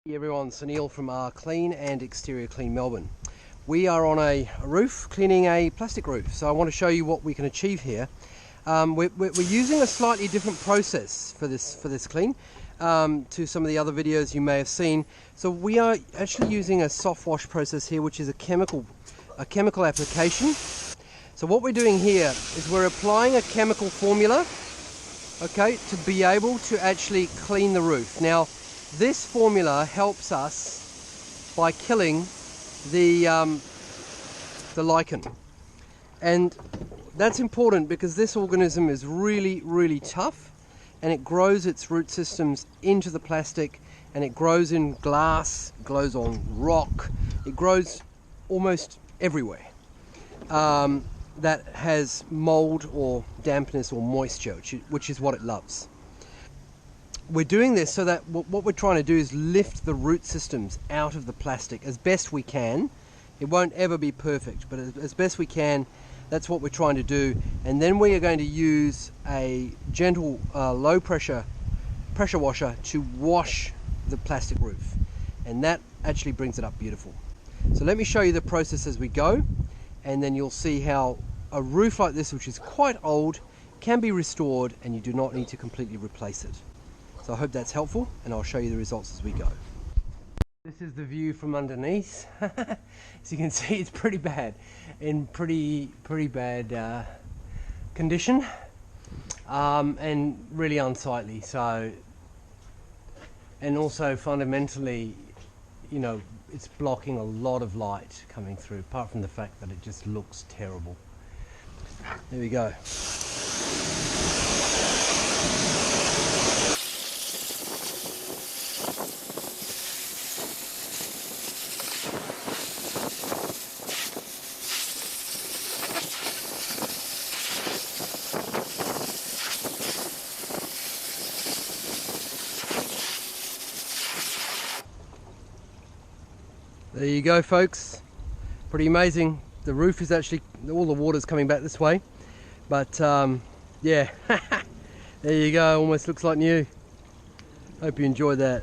Hey everyone, it's Neil from Clean and Exterior Clean Melbourne. We are on a roof cleaning a plastic roof, so I want to show you what we can achieve here. We're using a slightly different process for this clean to some of the other videos you may have seen. So we are actually using a soft wash process here, which is a chemical application. So what we're doing here is we're applying a chemical formula, okay, to be able to actually clean the roof. Now, this formula helps us by killing the lichen, and that's important because this organism is really tough, and it grows its root systems into the plastic, and it grows in glass, it grows on rock, it grows almost everywhere that has mold or dampness or moisture, which is what it loves. We're doing this so that what we're trying to do is lift the root systems out of the plastic as best we can. It won't ever be perfect, but as best we can, that's what we're trying to do. And then we are going to use a gentle low pressure washer to wash the plastic roof, and that actually brings it up beautiful. So let me show you the process as we go, and then you'll see how a roof like this, which is quite old, can be restored, and you do not need to completely replace it. So I hope that's helpful, and I'll show you the results as we go. This is the view from underneath. As you can see, it's pretty bad, in pretty bad condition, and really unsightly. So, and also fundamentally, you know, it's blocking a lot of light coming through, apart from the fact that it just looks terrible. There we go. There you go, folks. Pretty amazing. The roof is actually, all the water's coming back this way, but yeah. There you go, almost looks like new. Hope you enjoyed that.